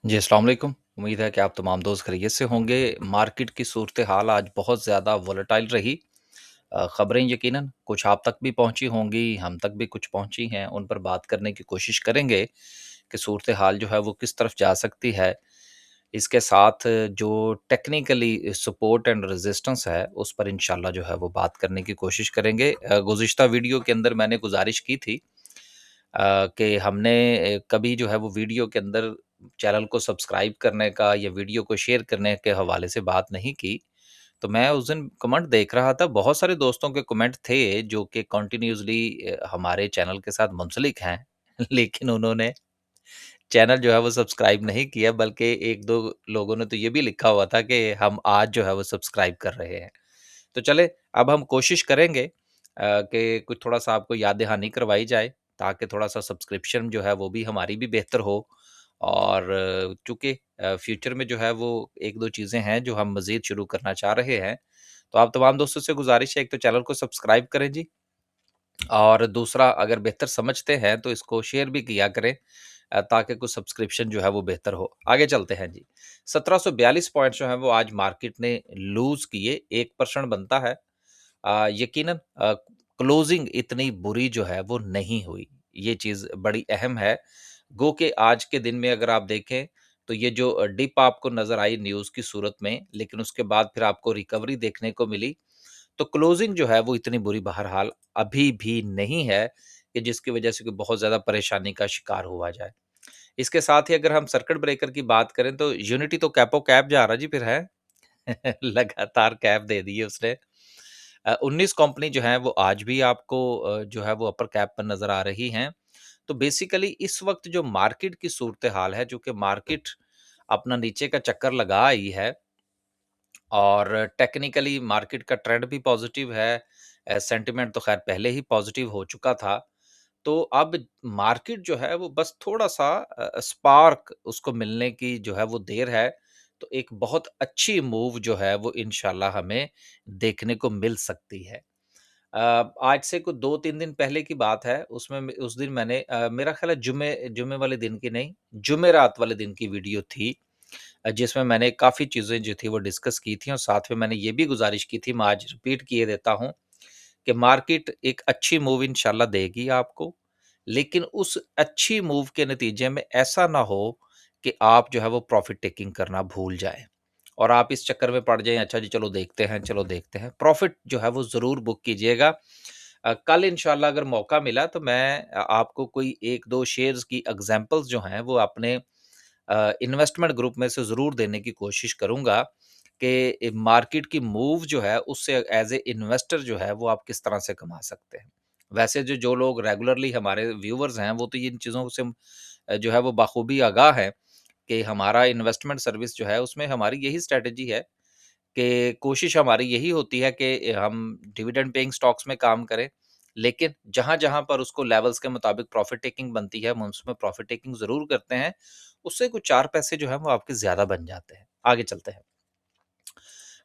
जी, अस्सलाम वालेकुम। उम्मीद है कि आप तमाम दोस्त खैरियत से होंगे। मार्केट की सूरत-ए-हाल आज बहुत ज़्यादा वोलेटाइल रही। ख़बरें यकीनन कुछ आप तक भी पहुँची होंगी, हम तक भी कुछ पहुँची हैं, उन पर बात करने की कोशिश करेंगे कि सूरत-ए-हाल जो है वो किस तरफ जा सकती है। इसके साथ जो टेक्निकली सपोर्ट एंड रेज़िस्टेंस है, उस पर इंशाअल्लाह जो है वो बात करने की कोशिश करेंगे। गुज़िश्ता वीडियो के अंदर मैंने गुज़ारिश की थी कि हमने कभी जो है वो वीडियो के अंदर चैनल को सब्सक्राइब करने का या वीडियो को शेयर करने के हवाले से बात नहीं की। तो मैं उस दिन कमेंट देख रहा था, बहुत सारे दोस्तों के कमेंट थे जो कि कंटिन्यूअसली हमारे चैनल के साथ मुंसलिक हैं लेकिन उन्होंने चैनल जो है वो सब्सक्राइब नहीं किया, बल्कि 1-2 लोगों ने तो ये भी लिखा हुआ था कि हम आज जो है वो सब्सक्राइब कर रहे हैं। तो चलें, अब हम कोशिश करेंगे कि कुछ थोड़ा-सा आपको याद दहानी करवाई जाए, ताकि थोड़ा-सा सब्सक्रिप्शन जो है वो भी हमारी भी बेहतर हो। और चूँकि फ्यूचर में जो है वो 1-2 चीज़ें हैं जो हम मज़ीद शुरू करना चाह रहे हैं। तो आप तमाम दोस्तों से गुज़ारिश है, एक तो चैनल को सब्सक्राइब करें जी, और दूसरा अगर बेहतर समझते हैं तो इसको शेयर भी किया करें, ताकि कुछ सब्सक्रिप्शन जो है वो बेहतर हो। आगे चलते हैं जी। 1742 पॉइंट जो हैं वो आज मार्केट ने लूज़ किए, 1% बनता है। यकीनन क्लोजिंग इतनी बुरी जो है वो नहीं हुई, ये चीज़ बड़ी अहम है। गो कि आज के दिन में अगर आप देखें तो ये जो डिप आपको नज़र आई न्यूज़ की सूरत में, लेकिन उसके बाद फिर आपको रिकवरी देखने को मिली। तो क्लोजिंग जो है वो इतनी बुरी बहरहाल अभी भी नहीं है कि जिसकी वजह से कोई बहुत ज़्यादा परेशानी का शिकार हुआ जाए। इसके साथ ही अगर हम सर्किट ब्रेकर की बात करें तो यूनिटी तो कैपो कैप जा रहा जी फिर है। लगातार कैप दे दी है उसने। 19 कंपनी जो है वो आज भी आपको जो है वो अपर कैप पर नज़र आ रही हैं। तो बेसिकली इस वक़्त जो मार्केट की सूरत-ए-हाल है, जो कि मार्केट अपना नीचे का चक्कर लगा आई है और टेक्निकली मार्केट का ट्रेंड भी पॉज़िटिव है। सेंटिमेंट तो ख़ैर पहले ही पॉज़िटिव हो चुका था। तो अब मार्केट जो है वो बस थोड़ा-सा स्पार्क उसको मिलने की जो है वो देर है। तो एक बहुत अच्छी मूव जो है वो इंशाअल्लाह हमें देखने को मिल सकती है। आज से कुछ 2-3 दिन पहले की बात है, उसमें उस दिन मैंने मेरा ख़्याल है जुमे जुमे वाले दिन की नहीं, जुमेरात वाले दिन की वीडियो थी, जिसमें मैंने काफ़ी चीज़ें जो थी वो डिस्कस की थी और साथ में मैंने ये भी गुज़ारिश की थी, मैं आज रिपीट किए देता हूँ कि मार्केट एक अच्छी मूव इंशाल्लाह देगी आपको, लेकिन उस अच्छी मूव के नतीजे में ऐसा ना हो कि आप जो है वो प्रॉफ़िट टेकिंग करना भूल जाएँ और आप इस चक्कर में पड़ जाएँ, अच्छा जी चलो देखते हैं, चलो देखते हैं। प्रॉफ़िट जो है वो ज़रूर बुक कीजिएगा। कल इंशाल्लाह अगर मौका मिला तो मैं आपको कोई 1-2 शेयर्स की एग्ज़ाम्पल्स जो हैं वो अपने इन्वेस्टमेंट ग्रुप में से ज़रूर देने की कोशिश करूँगा कि मार्केट की मूव जो है उससे एज़ ए इन्वेस्टर जो है वो आप किस तरह से कमा सकते हैं। वैसे जो जो लोग रेगुलरली हमारे व्यूअर्स हैं वो तो इन चीज़ों से जो है वो बाखूबी आगाह हैं कि हमारा इन्वेस्टमेंट सर्विस जो है उसमें हमारी यही स्ट्रैटेजी है कि कोशिश हमारी यही होती है कि हम डिविडेंड पेइंग स्टॉक्स में काम करें, लेकिन जहाँ-जहाँ पर उसको लेवल्स के मुताबिक प्रॉफ़िट टेकिंग बनती है, हम उसमें प्रॉफ़िट टेकिंग ज़रूर करते हैं। उससे कुछ 4 पैसे जो हैं वो आपके ज़्यादा बन जाते हैं। आगे चलते हैं।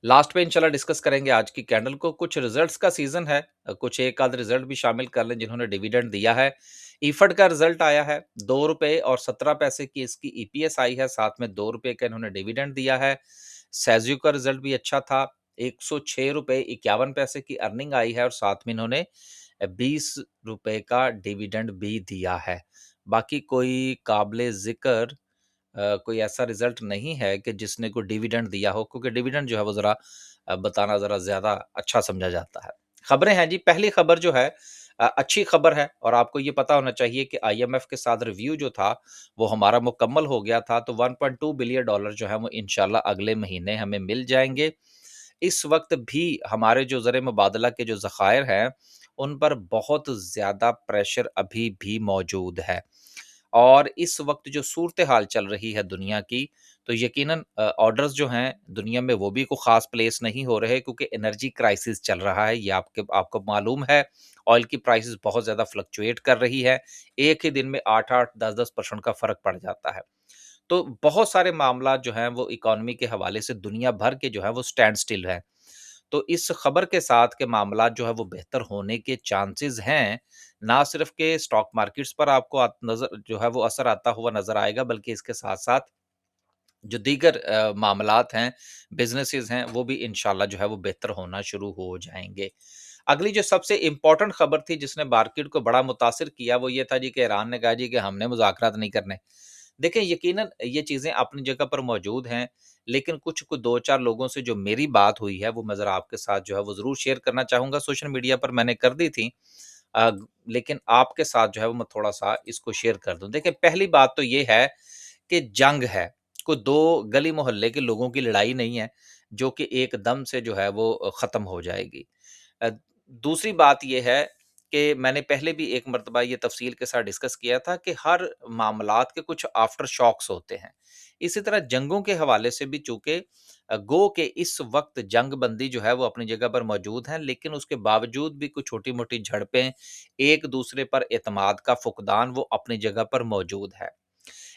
लास्ट में इंशाल्लाह डिस्कस करेंगे आज की कैंडल को। कुछ रिज़ल्ट्स का सीज़न है, कुछ एक आध रिज़ल्ट भी शामिल कर लें जिन्होंने डिविडेंड दिया है। इफड का रिज़ल्ट आया है, ₹2 और 17 पैसे की इसकी ईपीएस आई है, साथ में ₹2 का इन्होंने डिविडेंड दिया है। सेज़्यू का रिज़ल्ट भी अच्छा था, ₹106.51 की अर्निंग आई है और साथ में इन्होंने ₹20 का डिविडेंड भी दिया है। बाकी कोई काबिले ज़िक्र कोई ऐसा रिज़ल्ट नहीं है कि जिसने कोई डिविडेंड दिया हो, क्योंकि डिविडेंड जो है वो ज़रा बताना ज़रा ज़्यादा अच्छा समझा जाता है। खबरें हैं जी, पहली खबर जो है अच्छी खबर है और आपको ये पता होना चाहिए कि आईएमएफ के साथ रिव्यू जो था, वो हमारा मुकम्मल हो गया था, तो $1.2 बिलियन डॉलर जो है वो इंशाल्लाह अगले महीने हमें मिल जाएँगे। इस वक़्त भी हमारे जो ज़र मुबादला के जो ज़खायर हैं, उन पर बहुत ज़्यादा प्रेशर अभी भी मौजूद है। और इस वक़्त जो सूरत-ए-हाल चल रही है दुनिया की, तो यकीनन ऑर्डर्स जो हैं दुनिया में वो भी कोई ख़ास प्लेस नहीं हो रहे, क्योंकि एनर्जी क्राइसिस चल रहा है, ये आपको मालूम है। ऑयल की प्राइसेज़ बहुत ज़्यादा फ्लक्चुएट कर रही है। एक ही दिन में 8-8, 10-10% का फ़र्क पड़ जाता है। तो बहुत सारे मामलात जो हैं वो इकॉनमी के हवाले से दुनिया भर के जो हैं वो स्टैंड स्टिल हैं। तो इस खबर के साथ के मामलात जो है वो बेहतर होने के चांसेस हैं। ना सिर्फ के स्टॉक मार्केट्स पर आपको नज़र जो है वो असर आता हुआ नज़र आएगा, बल्कि इसके साथ-साथ जो दीगर मामलात हैं, बिज़नेसेस हैं, वो भी इंशाल्लाह जो है वो बेहतर होना शुरू हो जाएँगे। अगली जो सबसे इम्पोर्टेंट खबर थी जिसने मार्केट को बड़ा मुतासिर किया वो ये था जी कि ईरान ने कहा जी कि हमने मुज़ाकरात नहीं करने। देखिए यकीनन ये चीज़ें अपनी जगह पर मौजूद हैं, लेकिन कुछ 2-4 लोगों से जो मेरी बात हुई है वो मैं ज़रा आपके साथ जो है वो ज़रूर शेयर करना चाहूँगा। सोशल मीडिया पर मैंने कर दी थी। लेकिन आपके साथ जो है वो मैं थोड़ा-सा इसको शेयर कर दूँ। देखिए पहली बात तो ये है कि जंग है, कोई 2 गली मोहल्ले के लोगों की लड़ाई नहीं है, जो कि एकदम से जो है वो ख़त्म हो जाएगी। अ, दूसरी बात ये है कि मैंने पहले भी एक मर्तबा ये तफ़सील के साथ डिस्कस किया था कि हर मामलात के कुछ आफ्टर शॉक्स होते हैं। इसी तरह जंगों के हवाले से भी चूँकि गो के इस वक़्त जंग बंदी जो है वो अपनी जगह पर मौजूद है, लेकिन उसके बावजूद भी कुछ छोटी-मोटी झड़पें, एक-दूसरे पर एतमाद का फुक़दान वो अपनी जगह पर मौजूद है।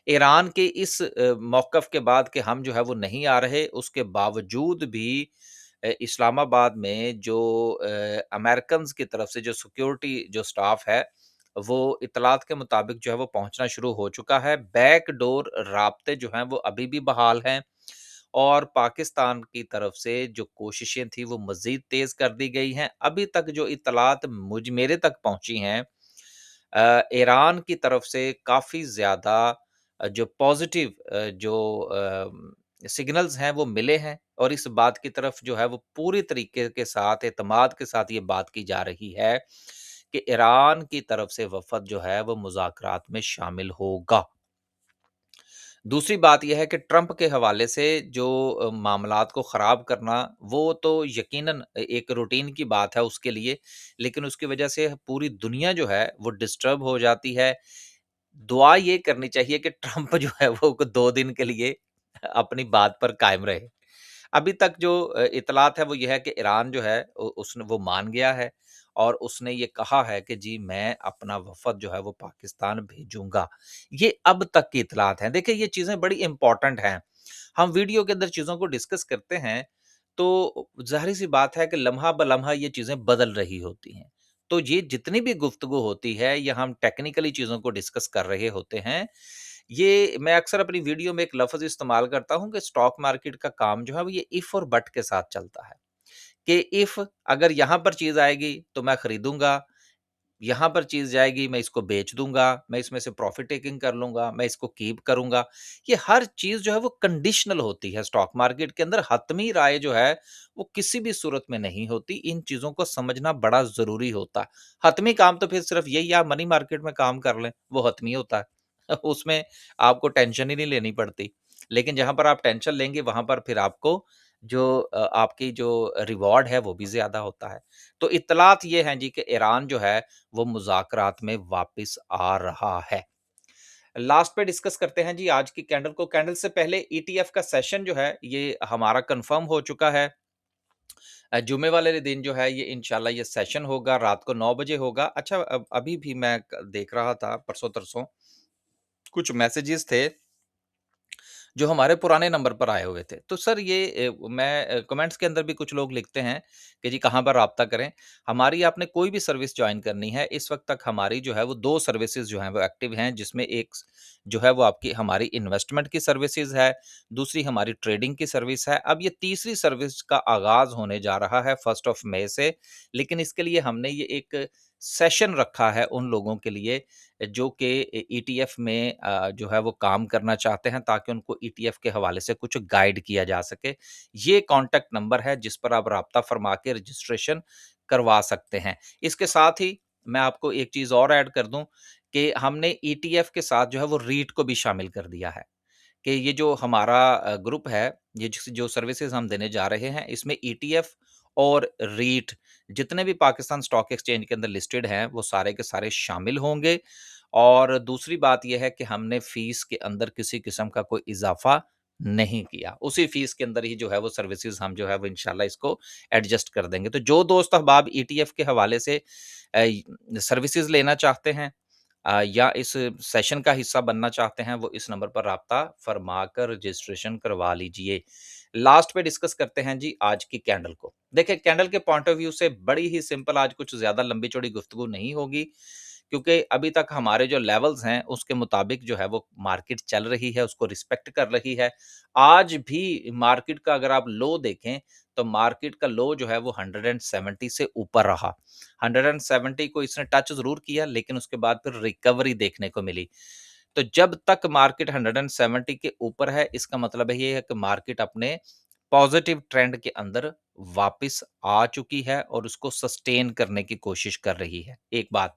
ईरान के इस मौक़िफ़ के बाद कि हम जो है वो नहीं आ रहे, उसके बावजूद भी इस्लामाबाद में जो अमेरिकन्स की तरफ से जो सिक्योरिटी जो स्टाफ़ है, वो इत्तलात के मुताबिक जो है वो पहुँचना शुरू हो चुका है। बैकडोर राब्ते जो हैं वो अभी भी बहाल हैं और पाकिस्तान की तरफ से जो कोशिशें थी वो मज़ीद तेज़ कर दी गई हैं। अभी तक जो इत्तलात मेरे तक पहुँची हैं ईरान की तरफ से काफ़ी ज़्यादा जो पॉज़िटिव सिग्नल्स हैं वो मिले हैं और इस बात की तरफ जो है वो पूरी तरीके के साथ एतमाद के साथ ये बात की जा रही है कि ईरान की तरफ से वफ़द जो है वो मुज़ाकरात में शामिल होगा। दूसरी बात ये है कि ट्रंप के हवाले से जो मामलात को ख़राब करना, वो तो यकीनन एक रूटीन की बात है उसके लिए, लेकिन उसकी वजह से पूरी दुनिया जो है, वो डिस्टर्ब हो जाती है। दुआ ये करनी चाहिए कि ट्रंप जो है वो 2 दिन के लिए अपनी बात पर कायम रहे। अभी तक जो इत्तलात है वो ये है कि ईरान जो है उसने वो मान गया है और उसने ये कहा है कि जी मैं अपना वफ़द जो है वो पाकिस्तान भेजूँगा। ये अब तक की इत्तलात हैं। देखिए ये चीज़ें बड़ी इम्पोर्टेंट हैं। हम वीडियो के अंदर चीज़ों को डिस्कस करते हैं, तो ज़ाहिर-सी बात है कि लम्हा-ब-लम्हा ये चीज़ें बदल रही होती हैं। तो ये जितनी भी गुफ्तगू होती है या हम टेक्निकली चीज़ों को डिस्कस कर रहे होते हैं, ये मैं अक्सर अपनी वीडियो में एक लफ़्ज़ इस्तेमाल करता हूँ कि स्टॉक मार्केट का काम जो है वो ये इफ और बट के साथ चलता है, कि इफ अगर यहाँ पर चीज़ आएगी तो मैं खरीदूँगा, यहाँ पर चीज़ जाएगी मैं इसको बेच दूँगा, मैं इसमें से प्रॉफ़िट टेकिंग कर लूँगा, मैं इसको कीप करूँगा। ये हर चीज़ जो है वो कंडीशनल होती है स्टॉक मार्केट के अंदर हतमी राय जो है वो किसी भी सूरत में नहीं होती। इन चीज़ों को समझना बड़ा ज़रूरी होता है। हतमी काम तो फिर सिर्फ़ यही आप मनी मार्केट में काम कर लें, वो हतमी होता है। उसमें आपको टेंशन ही नहीं लेनी पड़ती। लेकिन जहाँ पर आप टेंशन लेंगे वहाँ पर फिर आपको जो आपकी जो रिवॉर्ड है वो भी ज़्यादा होता है। तो इत्तलात ये हैं जी कि ईरान जो है वो मुज़ाकरात में वापस आ रहा है। लास्ट पे डिस्कस करते हैं जी आज की कैंडल को। कैंडल से पहले ईटीएफ का सेशन जो है ये हमारा कन्फर्म हो चुका है। जुम्मे वाले दिन जो है ये इंशाल्लाह ये सेशन होगा, रात को 9 बजे होगा। अच्छा अभी भी मैं देख रहा था परसों-तरसों कुछ मैसेजेस थे जो हमारे पुराने नंबर पर आए हुए थे। तो सर ये कमेंट्स के अंदर भी कुछ लोग लिखते हैं कि जी कहाँ पर राब्ता करें? हमारी आपने कोई भी सर्विस जॉइन करनी है, इस वक़्त तक हमारी जो है वो 2 सर्विसेज़ जो हैं वो एक्टिव हैं, जिसमें एक जो है वो आपकी हमारी इन्वेस्टमेंट की सर्विसेज़ है, दूसरी हमारी ट्रेडिंग की सर्विस है। अब ये तीसरी सर्विस का आगाज़ होने जा रहा है 1st ऑफ मई से, लेकिन इसके लिए हमने ये एक सेशन रखा है उन लोगों के लिए जो कि ईटीएफ में जो है वो काम करना चाहते हैं ताकि उनको ईटीएफ के हवाले से कुछ गाइड किया जा सके। ये कॉन्टैक्ट नंबर है जिस पर आप राब्ता फरमा के रजिस्ट्रेशन करवा सकते हैं। इसके साथ ही मैं आपको एक चीज़ और ऐड कर दूँ कि हमने ईटीएफ के साथ जो है वो रीट को भी शामिल कर दिया है। कि ये जो हमारा ग्रुप है, ये जो सर्विसेज़ हम देने जा रहे हैं, इसमें ईटीएफ और रीट जितने भी पाकिस्तान स्टॉक एक्सचेंज के अंदर लिस्टेड हैं, वो सारे के सारे शामिल होंगे। और दूसरी बात ये है कि हमने फ़ीस के अंदर किसी किस्म का कोई इज़ाफ़ा नहीं किया। उसी फ़ीस के अंदर ही जो है वो सर्विसेज़ हम जो है वो इंशाल्लाह इसको एडजस्ट कर देंगे। तो जो दोस्त अहबाब ईटीएफ के हवाले से सर्विसेज़ लेना चाहते हैं या इस सेशन का हिस्सा बनना चाहते हैं, वो इस नंबर पर राब्ता फरमा कर रजिस्ट्रेशन करवा लीजिए। लास्ट पे डिस्कस करते हैं जी आज की कैंडल को। देखिए कैंडल के पॉइंट ऑफ व्यू से बड़ी ही सिंपल आज कुछ ज़्यादा लंबी-चौड़ी गुफ्तगू नहीं होगी। क्योंकि अभी तक हमारे जो लेवल्स हैं उसके मुताबिक जो है वो मार्केट चल रही है, उसको रिस्पेक्ट कर रही है। आज भी मार्केट का अगर आप लो देखें, तो मार्केट का लो जो है वो 170 से ऊपर रहा। 170 को इसने टच ज़रूर किया, लेकिन उसके बाद फिर रिकवरी देखने को मिली। तो जब तक मार्केट 170 के ऊपर है, इसका मतलब है ये है कि मार्केट अपने पॉजिटिव ट्रेंड के अंदर वापस आ चुकी है और उसको सस्टेन करने की कोशिश कर रही है, एक बात।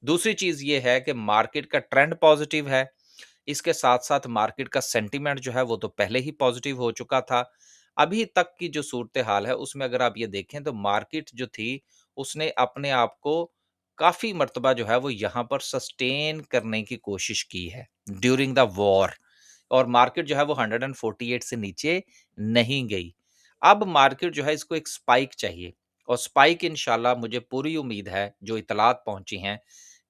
दूसरी चीज़ ये है कि मार्केट का ट्रेंड पॉजिटिव है, इसके साथ-साथ मार्केट का सेंटीमेंट जो है वो तो पहले ही पॉजिटिव हो चुका था। अभी तक की जो सूरत-ए-हाल है उसमें अगर आप ये देखें तो मार्केट जो थी, उसने अपने आप को काफ़ी मर्तबा जो है वो यहाँ पर सस्टेन करने की कोशिश की है, ड्यूरिंग द वॉर। और मार्केट जो है वो 148 से नीचे नहीं गई। अब मार्केट जो है इसको एक स्पाइक चाहिए और स्पाइक इंशाल्लाह मुझे पूरी उम्मीद है, जो इत्तलात पहुँची हैं,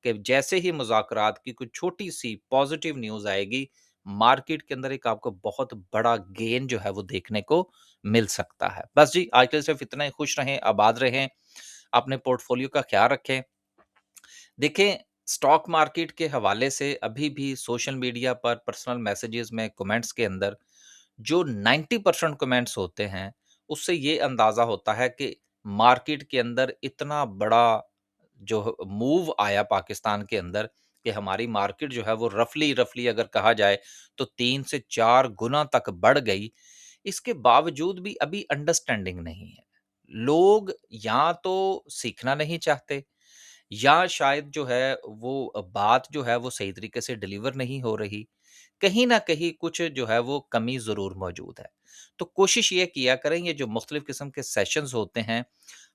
कि जैसे ही मुज़ाकरात की कोई छोटी-सी पॉज़िटिव न्यूज़ आएगी, मार्केट के अंदर एक आपको बहुत बड़ा गेन जो है वो देखने को मिल सकता है। बस जी, आज के लिए सिर्फ़ इतना ही। खुश रहें, आबाद रहें, अपने पोर्टफ़ोलियो का ख़्याल रखें। देखें, स्टॉक मार्केट के हवाले से अभी भी सोशल मीडिया पर पर्सनल मैसेजेस में कमेंट्स के अंदर जो 90% कमेंट्स होते हैं, उससे ये अंदाज़ा होता है कि मार्केट के अंदर इतना बड़ा जो मूव आया पाकिस्तान के अंदर कि हमारी मार्केट जो है वो रफ़ली रफ़ली अगर कहा जाए तो 3 से 4 गुना तक बढ़ गई। इसके बावजूद भी अभी अंडरस्टैंडिंग नहीं है। लोग या तो सीखना नहीं चाहते या शायद जो है वो बात जो है वो सही तरीके से डिलीवर नहीं हो रही। कहीं न कहीं कुछ जो है वो कमी ज़रूर मौजूद है। तो कोशिश ये किया करें, ये जो मुख्तलिफ़ किस्म के सेशंस होते हैं,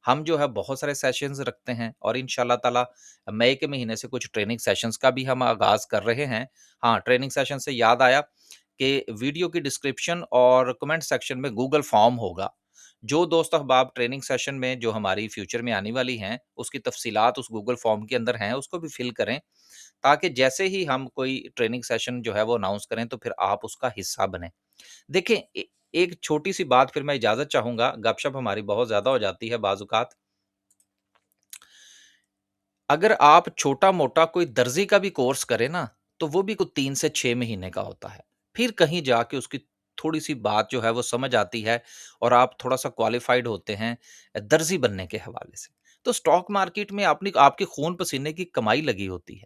हम जो है बहुत सारे सेशंस रखते हैं और इंशाअल्लाह ताला मई के महीने से कुछ ट्रेनिंग सेशंस का भी हम आगाज़ कर रहे हैं। हाँ, ट्रेनिंग सेशन से याद आया कि वीडियो की डिस्क्रिप्शन और कमेंट सेक्शन में गूगल फॉर्म होगा। जो दोस्त अहबाब ट्रेनिंग सेशन में जो हमारी फ्यूचर में आने वाली हैं, उसकी तफ़सीलात उस गूगल फॉर्म के अंदर हैं, उसको भी फ़िल करें, ताकि जैसे ही हम कोई ट्रेनिंग सेशन जो है वो अनाउंस करें, तो फिर आप उसका हिस्सा बनें। देखें, एक छोटी-सी बात फिर मैं इजाज़त चाहूँगा, गपशप हमारी बहुत ज़्यादा हो जाती है बाज़ औक़ात। अगर आप छोटा-मोटा कोई दर्जी का भी कोर्स करें ना, तो वो भी कुछ 3 से 6 महीने का होता है। फिर कहीं जाके उसकी थोड़ी-सी बात जो है वो समझ आती है और आप थोड़ा-सा क्वालिफ़ाइड होते हैं दर्जी बनने के हवाले से। तो स्टॉक मार्केट में आपने आपके खून-पसीने की कमाई लगी होती है।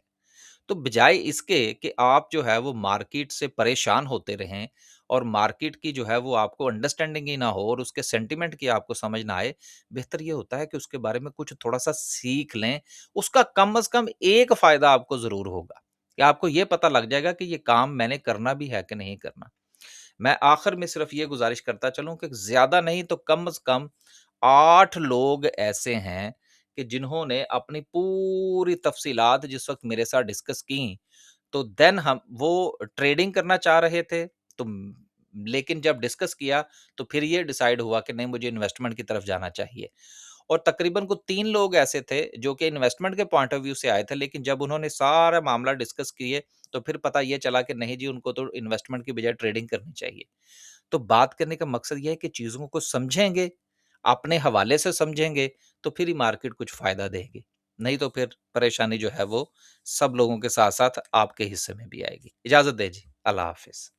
तो बजाय इसके कि आप जो है वो मार्केट से परेशान होते रहें और मार्केट की जो है वो आपको अंडरस्टैंडिंग ही ना हो और उसके सेंटिमेंट की आपको समझ ना आए, बेहतर ये होता है कि उसके बारे में कुछ थोड़ा-सा सीख लें। उसका कम से कम एक फ़ायदा आपको ज़रूर होगा, कि आपको ये पता लग जाएगा कि ये काम मैंने करना भी है कि नहीं करना। मैं आखिर में सिर्फ ये गुज़ारिश करता चलूँ कि ज़्यादा नहीं तो कम से कम 8 लोग ऐसे हैं कि जिन्होंने अपनी पूरी तफ़सीलात जिस वक़्त मेरे साथ डिस्कस की, तो देन हम वो ट्रेडिंग करना चाह रहे थे, तो लेकिन जब डिस्कस किया, तो फिर ये डिसाइड हुआ कि नहीं, मुझे इन्वेस्टमेंट की तरफ जाना चाहिए। और तकरीबन को 3 लोग ऐसे थे जो कि इन्वेस्टमेंट के पॉइंट ऑफ व्यू से आए थे, लेकिन जब उन्होंने सारा मामला डिस्कस किए, तो फिर पता ये चला कि नहीं जी, उनको तो इन्वेस्टमेंट की बजाय ट्रेडिंग करनी चाहिए। तो बात करने का मकसद ये है कि चीज़ों को समझेंगे, अपने हवाले से समझेंगे, तो फिर ही मार्केट कुछ फ़ायदा देगी। नहीं तो फिर परेशानी जो है वो सब लोगों के साथ-साथ आपके हिस्से में भी आएगी। इजाज़त दें जी, अल्लाह हाफ़िज़।